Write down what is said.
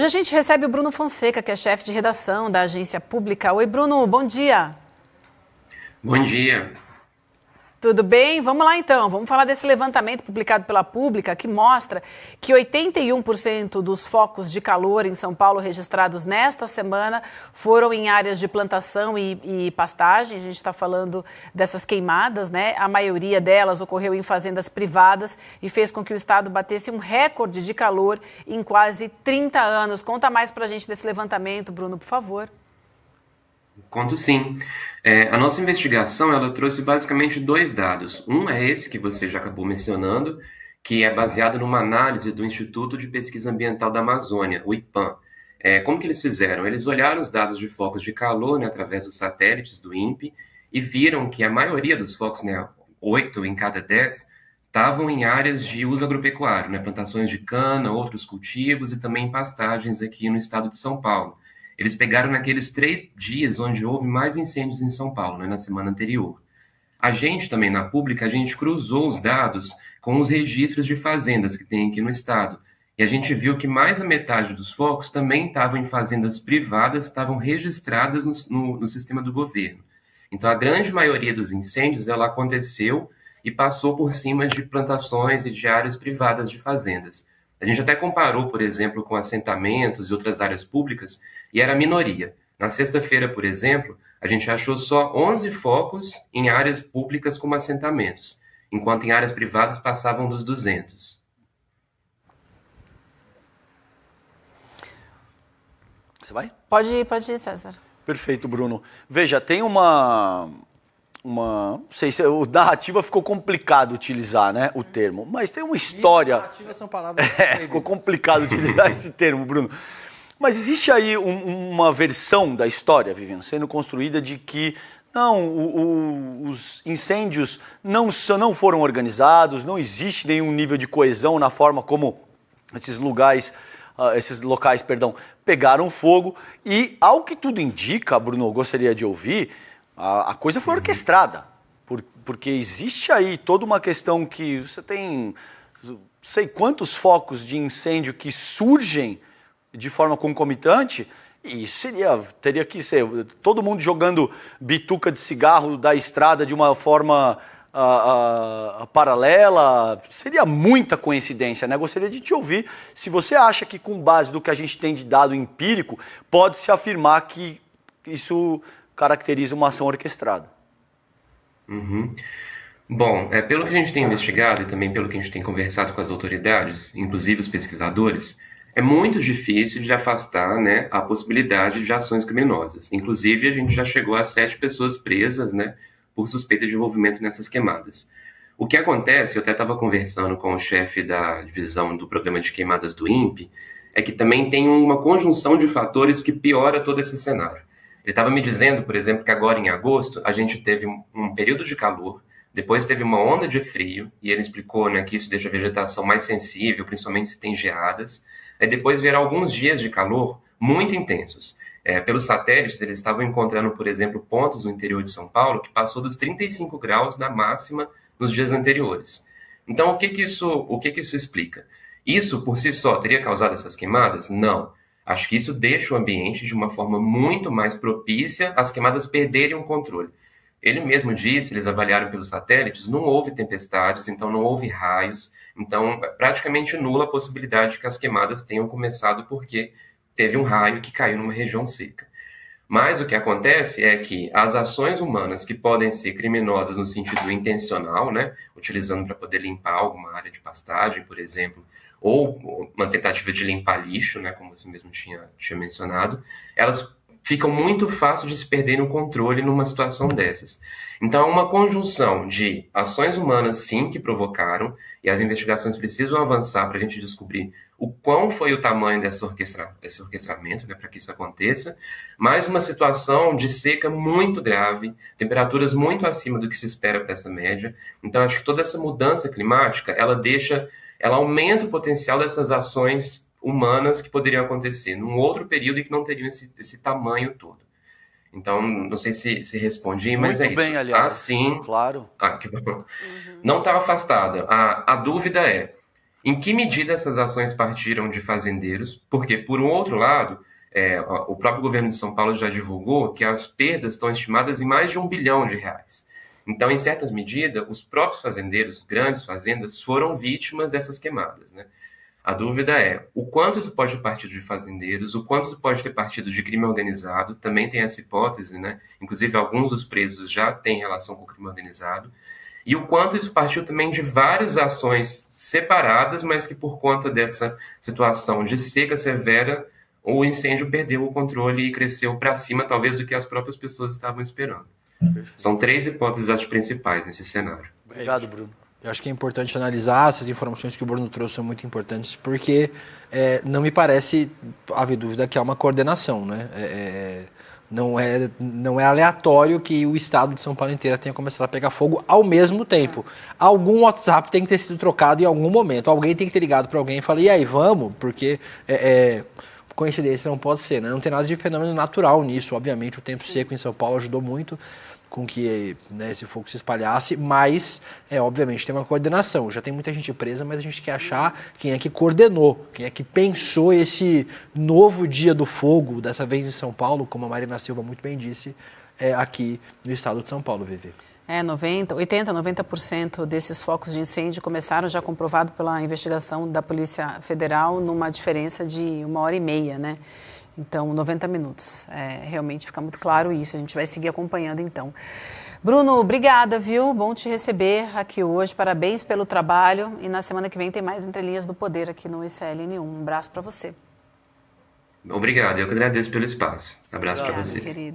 a gente recebe o Bruno Fonseca, que é chefe de redação da Agência Pública. Oi, Bruno, bom dia. Bom dia. Tudo bem? Vamos lá então, vamos falar desse levantamento publicado pela Pública que mostra que 81% dos focos de calor em São Paulo registrados nesta semana foram em áreas de plantação e pastagem. A gente está falando dessas queimadas, né? A maioria delas ocorreu em fazendas privadas e fez com que o estado batesse um recorde de calor em quase 30 anos. Conta mais para a gente desse levantamento, Bruno, por favor. Conto sim. A nossa investigação ela trouxe basicamente dois dados. Um é esse que você já acabou mencionando, que é baseado numa análise do Instituto de Pesquisa Ambiental da Amazônia, o IPAM. Como que eles fizeram? Eles olharam os dados de focos de calor, né, através dos satélites do INPE e viram que a maioria dos focos, né, 8 em cada 10, estavam em áreas de uso agropecuário, né, plantações de cana, outros cultivos e também pastagens aqui no estado de São Paulo. Eles pegaram naqueles 3 dias onde houve mais incêndios em São Paulo, né, na semana anterior. A gente também, na Pública, a gente cruzou os dados com os registros de fazendas que tem aqui no estado. E a gente viu que mais da metade dos focos também estavam em fazendas privadas, estavam registradas no sistema do governo. Então, a grande maioria dos incêndios, ela aconteceu e passou por cima de plantações e de áreas privadas de fazendas. A gente até comparou, por exemplo, com assentamentos e outras áreas públicas, e era a minoria. Na sexta-feira, por exemplo, a gente achou só 11 focos em áreas públicas como assentamentos, enquanto em áreas privadas passavam dos 200. Você vai? Pode ir, César. Perfeito, Bruno. Veja, tem não sei se o narrativa ficou complicado utilizar, né, o termo, mas tem uma história. Narrativa são palavras. Ficou complicado utilizar esse termo, Bruno. Mas existe aí uma versão da história, Vivian, sendo construída de que os incêndios não foram organizados, não existe nenhum nível de coesão na forma como esses locais, pegaram fogo. E, ao que tudo indica, Bruno, eu gostaria de ouvir, a coisa foi orquestrada. Porque existe aí toda uma questão que você tem, sei quantos focos de incêndio que surgem de forma concomitante, e isso teria que ser todo mundo jogando bituca de cigarro da estrada de uma forma paralela. Seria muita coincidência, né? Gostaria de te ouvir se você acha que, com base no que a gente tem de dado empírico, pode-se afirmar que isso caracteriza uma ação orquestrada. Uhum. Bom, pelo que a gente tem investigado e também pelo que a gente tem conversado com as autoridades, inclusive os pesquisadores, é muito difícil de afastar, né, a possibilidade de ações criminosas. Inclusive, a gente já chegou a 7 pessoas presas, né, por suspeita de envolvimento nessas queimadas. O que acontece, eu até estava conversando com o chefe da divisão do programa de queimadas do INPE, é que também tem uma conjunção de fatores que piora todo esse cenário. Ele estava me dizendo, por exemplo, que agora em agosto a gente teve um período de calor, depois teve uma onda de frio, e ele explicou, né, que isso deixa a vegetação mais sensível, principalmente se tem geadas. Aí depois vieram alguns dias de calor muito intensos. Pelos satélites, eles estavam encontrando, por exemplo, pontos no interior de São Paulo que passou dos 35 graus da máxima nos dias anteriores. Então, o que que isso explica? Isso, por si só, teria causado essas queimadas? Não. Acho que isso deixa o ambiente de uma forma muito mais propícia às queimadas perderem o controle. Ele mesmo disse, eles avaliaram pelos satélites, não houve tempestades, então não houve raios, então praticamente nula a possibilidade que as queimadas tenham começado porque teve um raio que caiu numa região seca. Mas o que acontece é que as ações humanas que podem ser criminosas no sentido intencional, né, utilizando para poder limpar alguma área de pastagem, por exemplo, ou uma tentativa de limpar lixo, né, como você mesmo tinha mencionado, elas ficam muito fácil de se perder no controle numa situação dessas. Então, é uma conjunção de ações humanas, sim, que provocaram, e as investigações precisam avançar para a gente descobrir o quão foi o tamanho desse orquestramento, né, para que isso aconteça, mais uma situação de seca muito grave, temperaturas muito acima do que se espera para essa média. Então, acho que toda essa mudança climática, ela aumenta o potencial dessas ações humanas que poderiam acontecer num outro período e que não teriam esse tamanho todo. Então, não sei se respondi, mas muito é bem, isso. Aliás. Sim. Claro. Que bom. Não está afastada. A dúvida é, Em que medida essas ações partiram de fazendeiros? Porque, por um outro lado, o próprio governo de São Paulo já divulgou que as perdas estão estimadas em mais de R$1 bilhão. Então, em certa medida, os próprios fazendeiros, grandes fazendas, foram vítimas dessas queimadas, né? A dúvida é o quanto isso pode ter partido de fazendeiros, o quanto isso pode ter partido de crime organizado, também tem essa hipótese, né? Inclusive, alguns dos presos já têm relação com o crime organizado. E o quanto isso partiu também de várias ações separadas, mas que por conta dessa situação de seca severa, o incêndio perdeu o controle e cresceu para cima, talvez, do que as próprias pessoas estavam esperando. São 3 hipóteses, as principais nesse cenário. Obrigado, Bruno. Eu acho que é importante analisar essas informações que o Bruno trouxe, são muito importantes, porque não me parece haver dúvida que há uma coordenação, né? Não é aleatório que o estado de São Paulo inteira tenha começado a pegar fogo ao mesmo tempo. Algum WhatsApp tem que ter sido trocado em algum momento. Alguém tem que ter ligado para alguém e falar, e aí, vamos? Porque coincidência não pode ser, né? Não tem nada de fenômeno natural nisso. Obviamente, o tempo seco em São Paulo ajudou muito com que, né, esse fogo se espalhasse, mas, obviamente, tem uma coordenação. Já tem muita gente presa, mas a gente quer achar quem é que coordenou, quem é que pensou esse novo dia do fogo, dessa vez em São Paulo, como a Marina Silva muito bem disse, aqui no estado de São Paulo, Vivi. 90% desses focos de incêndio começaram já comprovado pela investigação da Polícia Federal numa diferença de 1h30, né? Então, 90 minutos. Realmente fica muito claro isso. A gente vai seguir acompanhando, então. Bruno, obrigada, viu? Bom te receber aqui hoje. Parabéns pelo trabalho. E na semana que vem tem mais Entre Linhas do Poder aqui no ICL-N1. Um abraço para você. Obrigado. Eu que agradeço pelo espaço. Abraço para vocês. Querido.